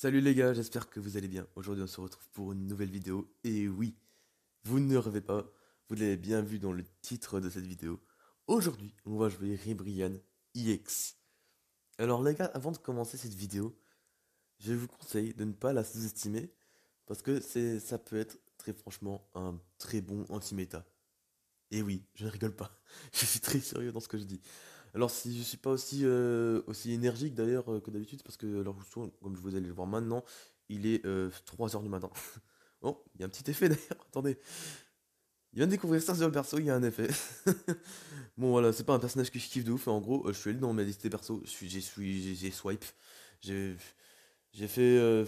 Salut les gars, j'espère que vous allez bien. Aujourd'hui on se retrouve pour une nouvelle vidéo. Et oui, vous ne rêvez pas, vous l'avez bien vu dans le titre de cette vidéo. Aujourd'hui, on va jouer Ribrian EX. Alors les gars, avant de commencer cette vidéo, je vous conseille de ne pas la sous-estimer parce que ça peut être très franchement un très bon anti-méta. Et oui, je ne rigole pas. Je suis très sérieux dans ce que je dis. Alors si je suis pas aussi énergique d'ailleurs que d'habitude, parce que alors comme je vous allez le voir maintenant, il est 3 heures du matin. Oh, il y a un petit effet d'ailleurs, attendez. Il vient de découvrir ça sur le perso, il y a un effet. Bon voilà, c'est pas un personnage que je kiffe de ouf, en gros, je suis allé dans ma liste des persos, j'ai swipe, j'ai j'ai fait,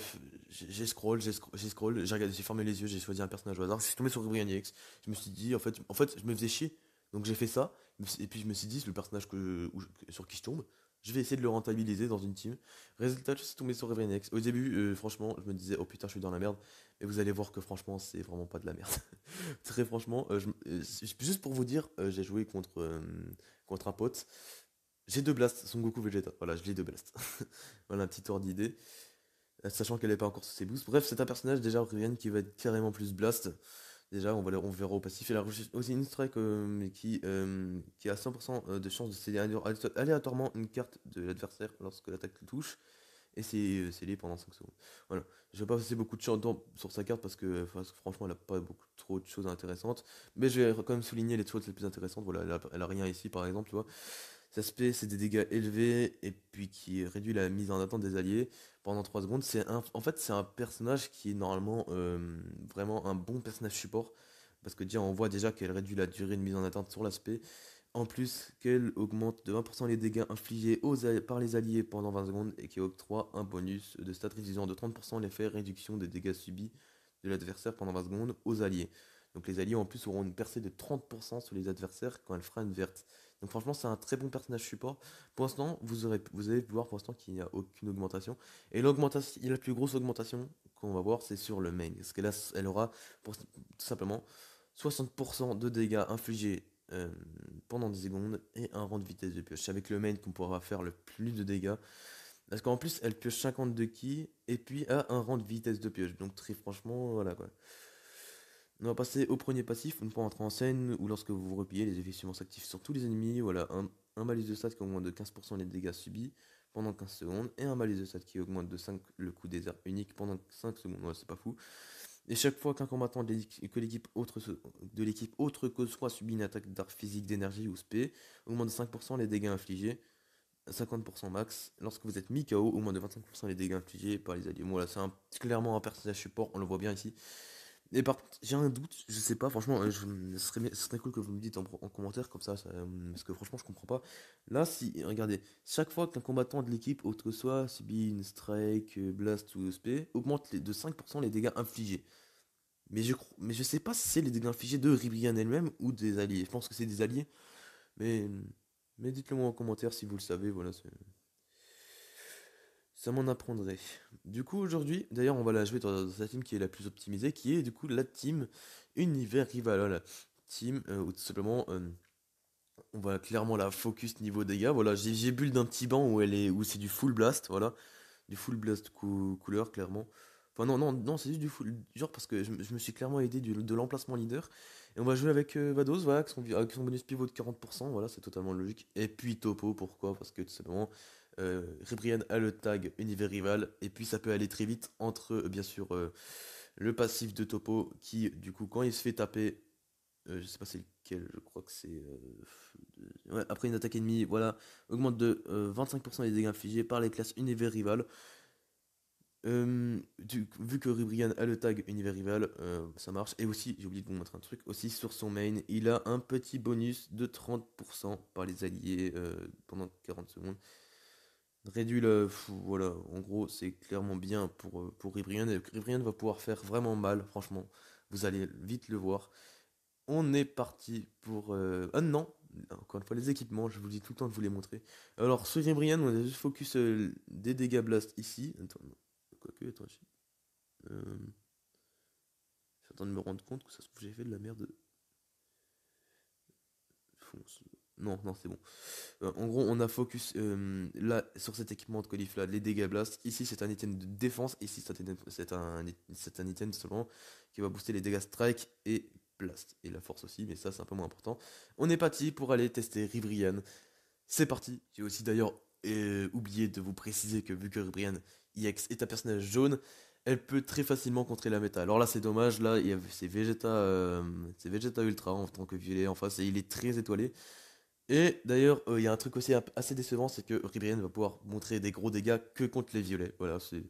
j'ai scroll, j'ai regardé, j'ai fermé les yeux, j'ai choisi un personnage au hasard, je suis tombé sur Gabriel X. Je me suis dit, en fait, je me faisais chier, donc j'ai fait ça, et puis je me suis dit, c'est le personnage sur qui je tombe, je vais essayer de le rentabiliser dans une team. Résultat, je suis tombé sur Gabriel X. Au début, franchement, je me disais, oh putain, je suis dans la merde, et vous allez voir que franchement, c'est vraiment pas de la merde. Très franchement, juste pour vous dire, j'ai joué contre un pote. J'ai deux blasts, Son Goku Vegeta. Voilà, je l'ai deux blasts. Voilà un petit ordre d'idée. Sachant qu'elle n'est pas encore sous ses boosts. Bref, c'est un personnage déjà Rivian qui va être carrément plus blast. Déjà, on verra au passif. Elle a aussi une strike qui a 100% de chance de céder aléatoirement une carte de l'adversaire lorsque l'attaque le touche. Et c'est scellé pendant 5 secondes. Voilà. Je vais pas passer beaucoup de temps sur sa carte parce que, enfin, franchement, elle a pas beaucoup trop de choses intéressantes. Mais je vais quand même souligner les choses les plus intéressantes. Voilà, elle a rien ici par exemple, tu vois. Sa spé, c'est des dégâts élevés et puis qui réduit la mise en attente des alliés pendant 3 secondes. En fait, c'est un personnage qui est normalement vraiment un bon personnage support. Parce que déjà, on voit déjà qu'elle réduit la durée de mise en attente sur l'aspect. En plus, qu'elle augmente de 20% les dégâts infligés par les alliés pendant 20 secondes et qui octroie un bonus de stat réduisant de 30% l'effet réduction des dégâts subis de l'adversaire pendant 20 secondes aux alliés. Donc les alliés en plus auront une percée de 30% sur les adversaires quand elle fera une verte. Donc franchement c'est un très bon personnage support. Pour l'instant vous allez voir pour l'instant qu'il n'y a aucune augmentation. Et la plus grosse augmentation qu'on va voir c'est sur le main. Parce qu'elle elle aura tout simplement 60% de dégâts infligés pendant 10 secondes et un rang de vitesse de pioche. C'est avec le main qu'on pourra faire le plus de dégâts. Parce qu'en plus, elle pioche 52 ki et puis a un rang de vitesse de pioche. Donc très franchement, voilà quoi. On va passer au premier passif, une fois entré en scène, ou lorsque vous vous repliez, les effets suivants s'activent sur tous les ennemis. Voilà, un malus de stats qui augmente de 15% les dégâts subis pendant 15 secondes, et un malus de stats qui augmente de 5 le coup des airs unique pendant 5 secondes. Ouais, c'est pas fou. Et chaque fois qu'un combattant de l'équipe autre que soit subit une attaque d'art physique, d'énergie ou spé, augmente de 5% les dégâts infligés, 50% max. Lorsque vous êtes mi-KO, augmente de 25% les dégâts infligés par les alliés. Bon, voilà, clairement un personnage support, on le voit bien ici. Et par contre, j'ai un doute, je sais pas, franchement, ce serait cool que vous me dites en commentaire, comme parce que franchement, je comprends pas. Là, si, regardez, chaque fois qu'un combattant de l'équipe, autre que soit, subit une strike, blast ou SP, augmente de 5% les dégâts infligés. Mais je sais pas si c'est les dégâts infligés de Ribrian elle-même ou des alliés. Je pense que c'est des alliés, mais, mais dites-le moi en commentaire si vous le savez, voilà, ça m'en apprendrait. Du coup, aujourd'hui, d'ailleurs, on va la jouer dans la team qui est la plus optimisée, qui est du coup la team Univers Rival. Voilà. Team où tout simplement, on va clairement la focus niveau dégâts. Voilà, j'ai build un petit banc où c'est du full blast, voilà. Du full blast couleur, clairement. Enfin, non, c'est juste du full. Genre, parce que je me suis clairement aidé de l'emplacement leader. Et on va jouer avec Vados, voilà, avec son bonus pivot de 40%, voilà, c'est totalement logique. Et puis Topo, pourquoi? Parce que tout simplement, Ribrian a le tag univers rival. Et puis ça peut aller très vite entre, bien sûr, le passif de Topo, qui, du coup, quand il se fait taper, je sais pas c'est lequel, je crois que c'est. Ouais, après une attaque ennemie, voilà, augmente de 25% les dégâts infligés par les classes univers rival. Vu que Ribrian a le tag univers rival, ça marche. Et aussi, j'ai oublié de vous montrer un truc, aussi sur son main, il a un petit bonus de 30% par les alliés pendant 40 secondes. Réduit voilà, en gros, c'est clairement bien pour Ribrian. Et Ribrian va pouvoir faire vraiment mal, franchement. Vous allez vite le voir. On est parti pour. Ah non! Encore une fois, les équipements, je vous dis tout le temps de vous les montrer. Alors, sur Ribrian, on a juste focus des dégâts blast ici. Attends, non. Quoique, attends, euh, je suis en train de me rendre compte que ça se trouve, j'ai fait de la merde. Fonce. Non, non, c'est bon. En gros, on a focus là sur cet équipement de Colif là, les dégâts blast. Ici, c'est un item de défense. Ici, c'est un item seulement qui va booster les dégâts strike et blast. Et la force aussi, mais ça, c'est un peu moins important. On est parti pour aller tester Ribrianne. C'est parti. J'ai aussi d'ailleurs oublié de vous préciser que vu que Ribrianne EX est un personnage jaune, elle peut très facilement contrer la méta. Alors là, c'est dommage. Là, c'est Vegeta Ultra en tant que violet en face et il est très étoilé. Et d'ailleurs, il y a un truc aussi assez décevant, c'est que Ribrianne va pouvoir montrer des gros dégâts que contre les violets. Voilà, c'est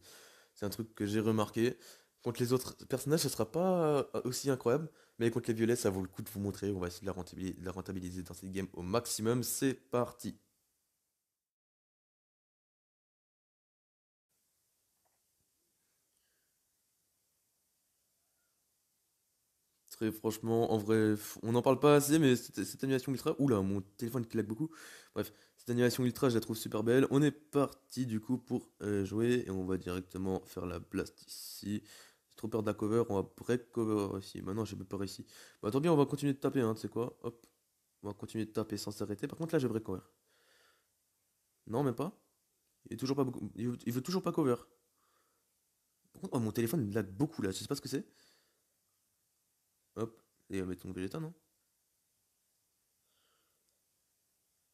un truc que j'ai remarqué. Contre les autres personnages, ça sera pas aussi incroyable, mais contre les violets, ça vaut le coup de vous montrer. On va essayer de la rentabiliser dans cette game au maximum. C'est parti. Très franchement, en vrai, on n'en parle pas assez, mais cette animation ultra. Oula, mon téléphone qui lag beaucoup. Bref, cette animation ultra, je la trouve super belle. On est parti du coup pour jouer et on va directement faire la blast ici. J'ai trop peur de la cover, on va break cover ici. Maintenant, j'ai peu peur ici. Bah, tant bien, on va continuer de taper, hein, tu sais quoi. Hop, on va continuer de taper sans s'arrêter. Par contre, là, je break cover. Non, même pas. Il est toujours pas beaucoup. Il veut toujours pas cover. Par contre, oh, mon téléphone il lag beaucoup là, je sais pas ce que c'est. Hop, et mettre ton Vegeta, non?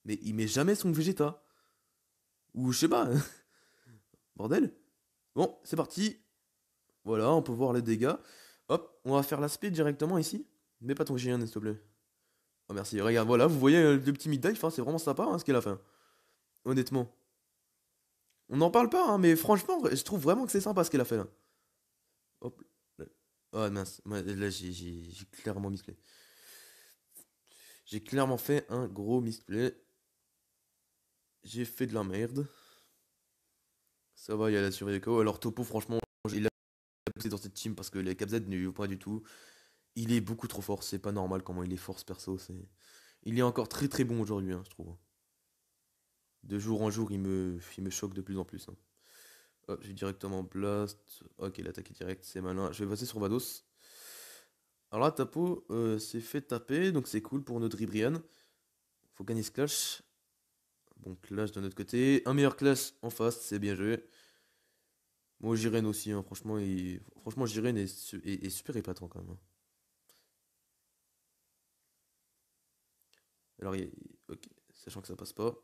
Mais il met jamais son Vegeta. Ou je sais pas. Bordel. Bon, c'est parti. Voilà, on peut voir les dégâts. Hop, on va faire la speed directement ici. Mets pas ton GN, s'il te plaît. Oh, merci. Regarde, voilà, vous voyez le petit mid-dive, hein, c'est vraiment sympa ce qu'elle a fait. Honnêtement. On n'en parle pas, hein, mais franchement, je trouve vraiment que c'est sympa ce qu'elle a fait là. Hop. Là. Oh mince, là j'ai clairement misclé. J'ai clairement fait un gros misplay. J'ai fait de la merde. Ça va, il y a la survie KO. Alors Topo, franchement, il a poussé dans cette team parce que les KZ ne lui vont pas du tout. Il est beaucoup trop fort, c'est pas normal comment il est fort ce perso. Il est encore très très bon aujourd'hui, hein, je trouve. De jour en jour, il me choque de plus en plus, hein. Hop, j'ai directement Blast. Ok, l'attaque est directe, c'est malin. Je vais passer sur Vados. Alors là, Tapo s'est fait taper, donc c'est cool pour notre Ribrian. Faut gagner ce clash. Bon, clash de notre côté. Un meilleur clash en face, c'est bien joué. Moi, Jiren aussi, hein, franchement, franchement, Jiren est super épatant quand même, hein. Alors, ok, sachant que ça passe pas.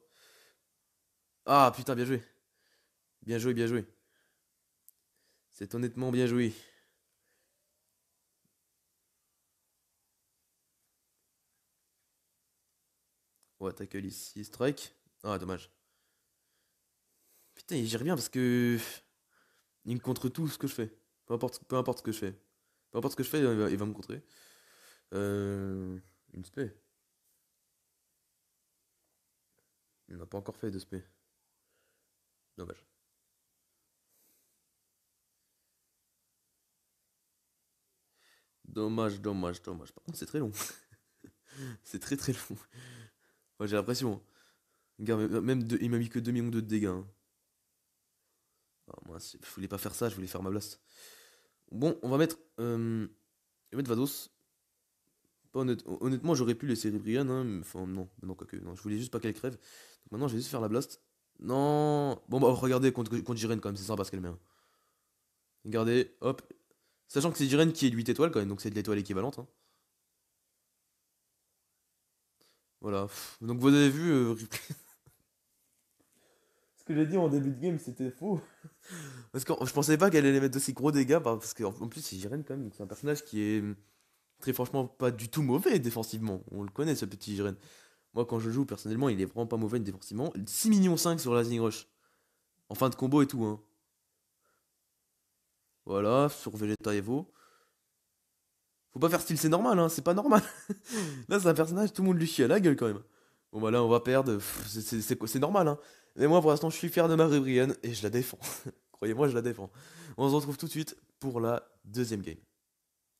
Ah putain, bien joué. Bien joué, bien joué. C'est honnêtement bien joué. On va tackle ici, strike. Ah, dommage. Putain, j'y reviens parce que. Il me contre tout ce que je fais. Peu importe ce que je fais. Peu importe ce que je fais, il va me contrer. Euh. Une spé. Il n'a pas encore fait de spé. Dommage. Dommage, dommage, dommage. Par contre, c'est très long. C'est très très long. Moi, j'ai l'impression, hein. Regarde, il m'a mis que 2 millions de dégâts, hein. Ah, moi, je voulais pas faire ça, je voulais faire ma blast. Bon, on va mettre. Je vais mettre Vados. Pas honnêtement, j'aurais pu laisser Ribrianne, hein, enfin, non, non, quoique, non, je voulais juste pas qu'elle crève. Donc maintenant, je vais juste faire la blast. Non. Bon, bah, regardez, contre Jiren, quand même, c'est sympa ce qu'elle met, hein. Regardez, hop. Sachant que c'est Jiren qui est de 8 étoiles, quand même, donc c'est de l'étoile équivalente, hein. Voilà. Donc, vous avez vu, ce que j'ai dit en début de game, c'était faux. Parce que je pensais pas qu'elle allait mettre aussi gros dégâts, parce qu'en en plus, c'est Jiren, quand même, donc c'est un personnage qui est très franchement pas du tout mauvais défensivement. On le connaît, ce petit Jiren. Moi, quand je joue, personnellement, il est vraiment pas mauvais défensivement. 6 millions 5 sur la Lightning Rush. En fin de combo et tout, hein. Voilà, sur Vegeta Evo. Faut pas faire style, c'est normal, hein, c'est pas normal. Là, c'est un personnage, tout le monde lui chie à la gueule quand même. Bon, bah là, on va perdre. C'est normal, hein. Mais moi, pour l'instant, je suis fier de ma Ribrianne et je la défends. Croyez-moi, je la défends. On se retrouve tout de suite pour la deuxième game.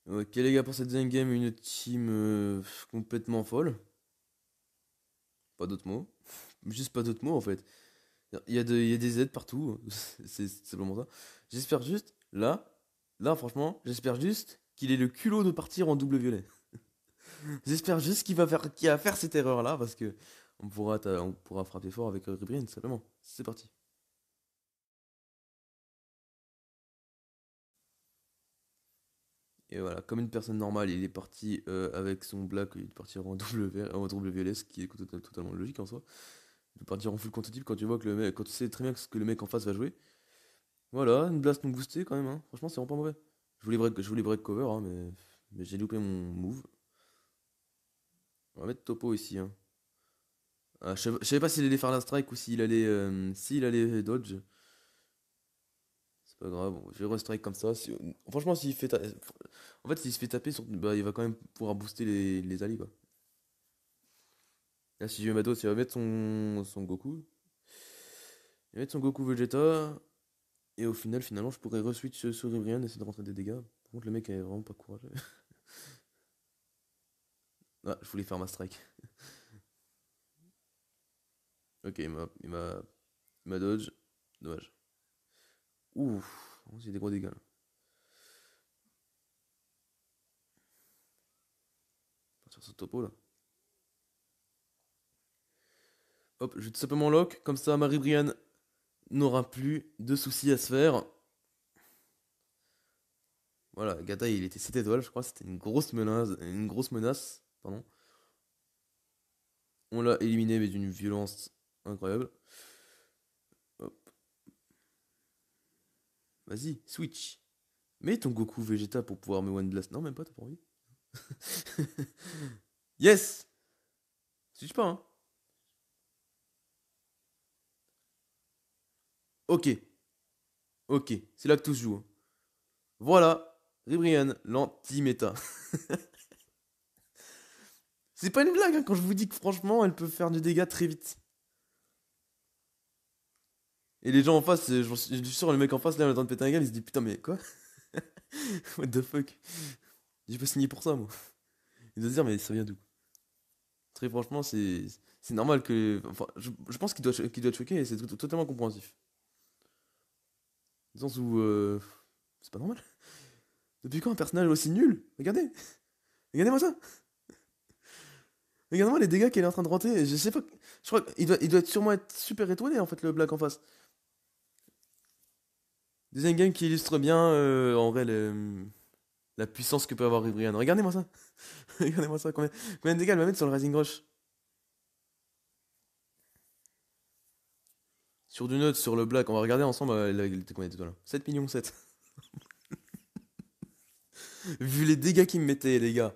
Ok, les gars, pour cette deuxième game, une team complètement folle. Pas d'autres mots. Juste pas d'autres mots en fait. Il y a des aides partout. C'est simplement ça. J'espère juste, là, franchement, j'espère juste qu'il ait le culot de partir en double violet. J'espère juste qu'il va faire cette erreur-là, parce que on pourra frapper fort avec Ribrian, simplement. C'est parti. Et voilà, comme une personne normale, il est parti avec son black, il est parti en double violet, ce qui est totalement logique en soi. De partir en full compétitif quand tu vois que le mec, quand tu sais très bien que le mec en face va jouer. Voilà, une blast non boostée quand même, hein. Franchement, c'est vraiment pas mauvais. Je voulais break cover, hein, mais j'ai loupé mon move. On va mettre topo ici, hein. Ah, je savais pas s'il allait faire la strike ou s'il allait dodge. C'est pas grave, bon, je vais restrike comme ça. Franchement, en fait, s'il se fait taper, bah, il va quand même pouvoir booster les alliés, quoi. Là, si je mets Matos, il va mettre son Goku. Il va mettre son Goku Vegeta. Et au final, finalement, je pourrais re-switch sur Ribrian et essayer de rentrer des dégâts. Par contre, le mec est vraiment pas courageux. Ah, je voulais faire ma strike. Ok, il m'a dodge. Dommage. Ouf, j'ai des gros dégâts là. Partir sur topo là. Hop, je vais tout simplement lock. Comme ça, Marie Brian n'aura plus de soucis à se faire. Voilà, Gata il était 7 étoiles, je crois. C'était une grosse menace. Une grosse menace. Pardon. On l'a éliminé, mais d'une violence incroyable. Hop, vas-y, switch. Mets ton Goku Vegeta pour pouvoir me One Blast. Non, même pas, t'as pas envie. Yes! Switch pas, hein. Ok, ok, c'est là que tout se joue, hein. Voilà, Ribrian, l'anti-méta. C'est pas une blague, hein, quand je vous dis que franchement, elle peut faire du dégât très vite. Et les gens en face, je suis sûr, le mec en face, là, il est en train de péter un gueule, il se dit putain, mais quoi? What the fuck? J'ai pas signé pour ça, moi. Il doit se dire, mais ça vient d'où? Très franchement, c'est normal que. Enfin, je pense qu'il doit être choqué et c'est totalement compréhensif. Dans le sens où. C'est pas normal. Depuis quand un personnage aussi nul? Regardez! Regardez-moi ça! Regardez-moi les dégâts qu'elle est en train de rentrer. Je sais pas. Je crois il doit sûrement être super étoilé en fait, le Black en face. Deuxième game qui illustre bien en vrai la puissance que peut avoir Ribrian. Regardez-moi ça. Regardez-moi ça. Combien de dégâts elle va mettre sur le Rising Rush? Sur du neutre, sur le Black. On va regarder ensemble. Il était combien d'étoiles? 7 millions 7. Vu les dégâts qu'il me mettait, les gars.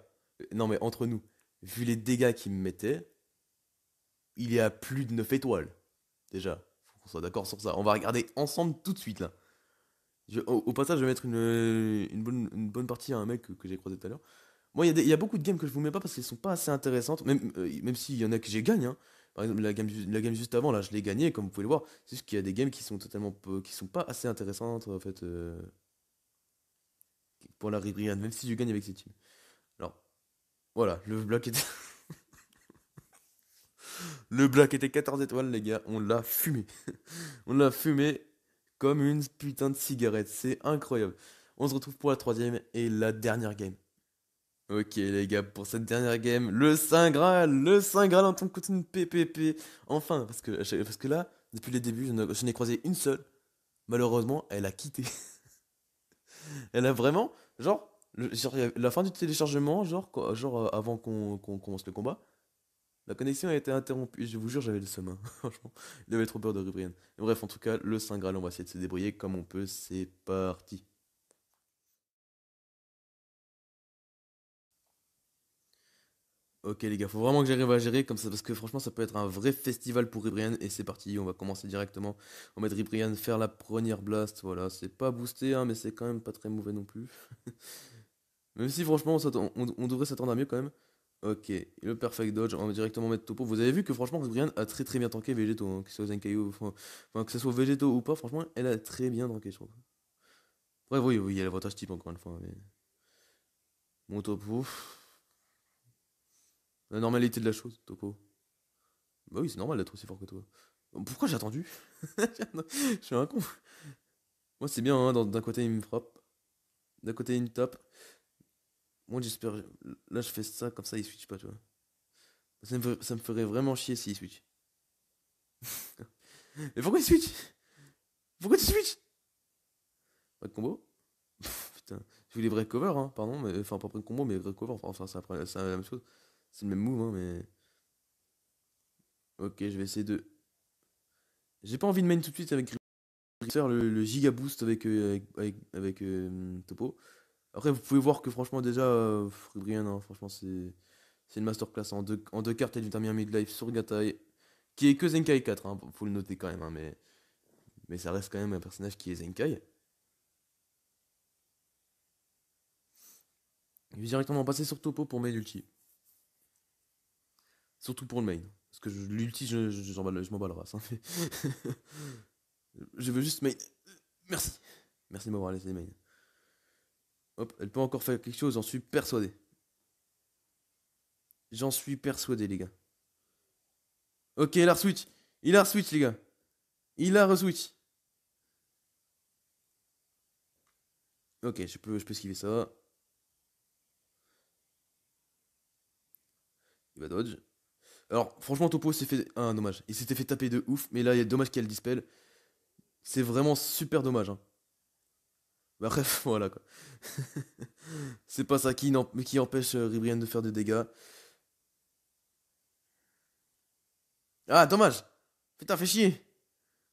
Non mais entre nous. Vu les dégâts qu'il me mettait, il est à plus de 9 étoiles. Déjà. Faut qu'on soit d'accord sur ça. On va regarder ensemble tout de suite là. Au passage, je vais mettre une bonne partie à un mec que j'ai croisé tout à l'heure. Moi, il y a beaucoup de games que je vous mets pas parce qu'elles sont pas assez intéressantes, même s'il y en a que j'ai gagné, hein. Par exemple, la game juste avant, là, je l'ai gagné, comme vous pouvez le voir. C'est juste qu'il y a des games qui sont qui sont pas assez intéressantes, en fait, pour la Ribrian, même si je gagne avec ces teams. Alors, voilà, le Black était 14 étoiles, les gars, on l'a fumé. On l'a fumé comme une putain de cigarette, c'est incroyable. On se retrouve pour la troisième et la dernière game. Ok les gars, pour cette dernière game, le Saint Graal en tant que une PPP. Enfin, parce que là, depuis le début, je n'ai croisé une seule. Malheureusement, elle a quitté. Elle a vraiment, genre, la fin du téléchargement, avant qu'on commence le combat, la connexion a été interrompue. Je vous jure, j'avais le seum, hein. Franchement, il avait trop peur de Rubrian. Bref, en tout cas, le Saint Graal, on va essayer de se débrouiller comme on peut. C'est parti. Ok les gars, faut vraiment que j'arrive à gérer comme ça parce que franchement ça peut être un vrai festival pour Ribrian et c'est parti, on va commencer directement. On va mettre Ribrian faire la première blast, voilà, c'est pas boosté hein, mais c'est quand même pas très mauvais non plus. Même si franchement on devrait s'attendre à mieux quand même. Ok, le perfect dodge, on va directement mettre topo. Vous avez vu que franchement Ribrian a très bien tanké Végéto, hein, que ce soit Zenkaio, enfin, que ce soit Végéto ou pas, franchement elle a très bien tanké je trouve. Bref oui, il y a l'avantage type encore une fois, mais... Bon topo, la normalité de la chose, topo. Bah oui, c'est normal d'être aussi fort que toi. Pourquoi j'ai attendu? Je suis un con. Moi, c'est bien, hein, d'un côté, il me frappe. D'un côté, il me tape. Moi j'espère. Là je fais ça, comme ça il switch pas, tu vois. Ça me ferait vraiment chier s'il switch. Mais pourquoi il switch? Pourquoi tu switch? Pas de combo? Putain. Je voulais vrai cover, hein, pardon, mais. Enfin, pas de combo, mais vrai cover. Enfin, c'est la même chose. C'est le même move, hein, mais. Ok, je vais essayer de. J'ai pas envie de main tout de suite avec faire le giga boost avec Topo. Après, vous pouvez voir que franchement, déjà, Brian, hein, franchement, c'est une masterclass. En deux cartes, elle lui a mis un midlife sur Gatai, qui est que Zenkai 4, hein, faut le noter quand même, hein, mais ça reste quand même un personnage qui est Zenkai. Je vais directement passer sur Topo pour main ulti. Surtout pour le main. Parce que l'ulti, je m'en bats le race, hein. Je veux juste main. Merci. Merci de m'avoir laissé main. Hop, elle peut encore faire quelque chose, j'en suis persuadé. J'en suis persuadé, les gars. Ok, il a re-switch. Il a re-switch, les gars. Il a re-switch. Ok, je peux esquiver ça. Il va dodge. Alors, franchement, Topo s'est fait. Ah, dommage. Il s'était fait taper de ouf, mais là, il y a dommage qu'elle dispel. C'est vraiment super dommage, hein. Bah, bref, voilà quoi. C'est pas ça qui empêche Ribrian de faire des dégâts. Ah, dommage! Putain, fais chier!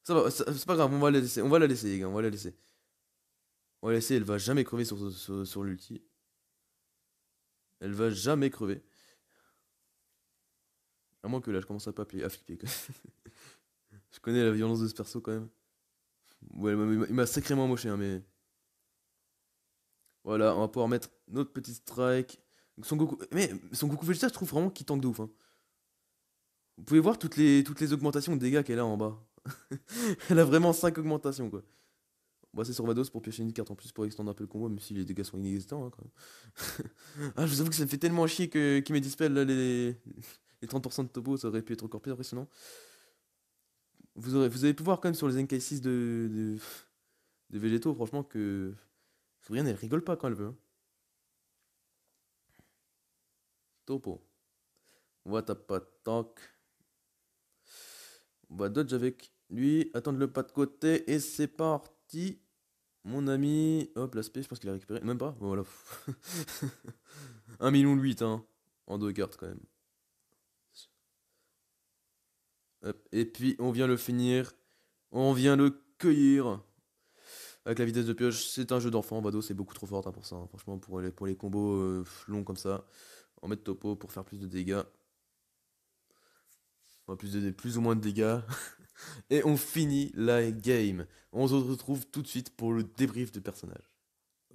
Ça va, c'est pas grave, on va la laisser. On va la laisser, les gars, on va la laisser. On va la laisser, elle va jamais crever sur l'ulti. Elle va jamais crever. À moins que là, je commence à pas à flipper, quoi. Je connais la violence de ce perso quand même. Ouais, il m'a sacrément moché, hein, mais. Voilà, on va pouvoir mettre notre petit strike. Donc Son Goku. Mais Son Goku Vegeta, je trouve vraiment qu'il tank de ouf, hein. Vous pouvez voir toutes les augmentations de dégâts qu'elle a en bas. Elle a vraiment 5 augmentations, quoi. On va passer sur Vados pour piocher une carte en plus pour extendre un peu le combo, même si les dégâts sont inexistants, hein, quand même. Ah, je vous avoue que ça me fait tellement chier qu'il m'ait dispel là, les 30% de topo, ça aurait pu être encore plus impressionnant. Vous avez pu voir quand même sur les NK6 de Végétaux, franchement, que Brienne, elle rigole pas quand elle veut, hein. Topo. On va taper pas tank. On va dodge avec lui, attendre le pas de côté, et c'est parti. Mon ami. Hop, l'aspect, je pense qu'il a récupéré. Même pas, voilà. 1 million de 8, hein. En deux cartes quand même. Hop. Et puis on vient le finir. On vient le cueillir. Avec la vitesse de pioche, c'est un jeu d'enfant. Vado, c'est beaucoup trop fort, hein, pour ça, hein. Franchement, pour les combos longs comme ça. On met topo pour faire plus de dégâts. Enfin, plus ou moins de dégâts. Et on finit la game. On se retrouve tout de suite pour le débrief de personnage.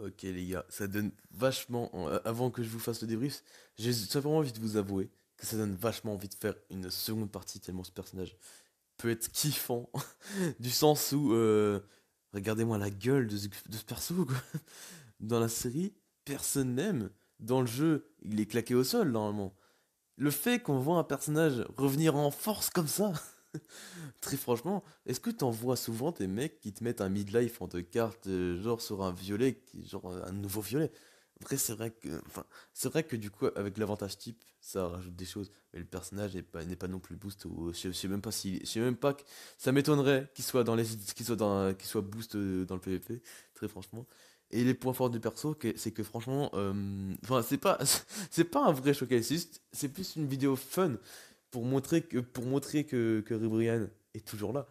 Ok les gars, ça donne vachement. Avant que je vous fasse le débrief, j'ai simplement envie de vous avouer que ça donne vachement envie de faire une seconde partie tellement ce personnage peut être kiffant. Du sens où, regardez-moi la gueule de ce perso, quoi. Dans la série, personne n'aime. Dans le jeu, il est claqué au sol normalement. Le fait qu'on voit un personnage revenir en force comme ça, très franchement, est-ce que t'en vois souvent des mecs qui te mettent un midlife en deux cartes, genre sur un violet, genre un nouveau violet? Après, c'est vrai que du coup, avec l'avantage type, ça rajoute des choses. Mais le personnage n'est pas non plus boost. Ou, je sais même pas si, je sais même pas que ça m'étonnerait qu'il soit boost dans le PvP, très franchement. Et les points forts du perso, c'est que franchement, enfin, c'est pas un vrai showcase, c'est plus une vidéo fun pour montrer que Ribrianne est toujours là.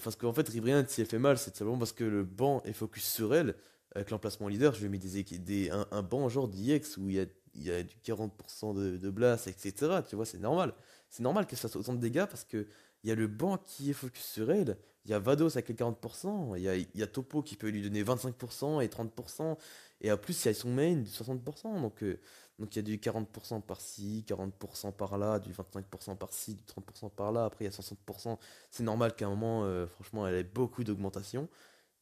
Parce qu'en fait, Ribrianne, si elle fait mal, c'est simplement parce que le banc est focus sur elle. Avec l'emplacement leader, je lui ai mis un banc genre d'IX où il y a du 40% de blast, etc. Tu vois, c'est normal. C'est normal qu'elle fasse autant de dégâts parce que il y a le banc qui est focus sur elle. Il y a Vados avec les 40%. Il y a Topo qui peut lui donner 25% et 30%. Et en plus, il y a son main du 60%. Donc il y a du 40% par-ci, 40% par-là, du 25% par-ci, du 30% par-là. Après, il y a 60%. C'est normal qu'à un moment, franchement, elle ait beaucoup d'augmentation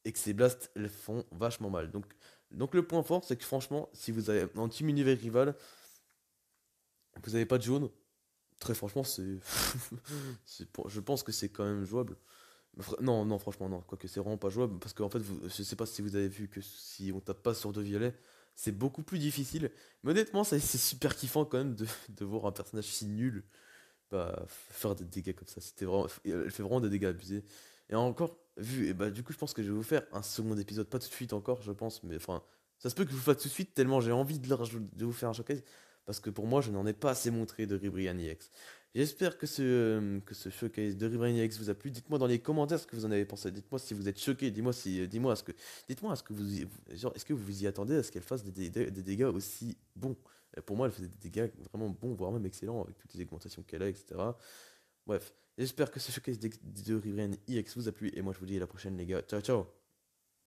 et que ces blasts elles font vachement mal. Donc le point fort, c'est que franchement, si vous avez un team univers rival, vous n'avez pas de jaune, très franchement, je pense que c'est quand même jouable. Non, non, franchement, non. Quoique c'est vraiment pas jouable. Parce qu'en fait, je sais pas si vous avez vu que si on tape pas sur deux violets, c'est beaucoup plus difficile. Mais honnêtement, c'est super kiffant quand même de voir un personnage si nul bah, faire des dégâts comme ça. C'était vraiment, elle fait vraiment des dégâts abusés. Et encore, vu, et bah du coup, je pense que je vais vous faire un second épisode, pas tout de suite encore, je pense, mais enfin, ça se peut que je vous fasse tout de suite, tellement j'ai envie de vous faire un showcase, parce que pour moi, je n'en ai pas assez montré de Ribrian EX. J'espère que ce showcase de Ribrian EX vous a plu. Dites-moi dans les commentaires ce que vous en avez pensé. Dites-moi si vous êtes choqué. Dis-moi si, dites-moi est-ce que genre, est-ce que vous vous y attendez à ce qu'elle fasse des dégâts aussi bons. Pour moi, elle faisait des dégâts vraiment bons, voire même excellents, avec toutes les augmentations qu'elle a, etc. Bref, j'espère que ce showcase de Ribrian EX vous a plu, et moi je vous dis à la prochaine les gars. Ciao ciao.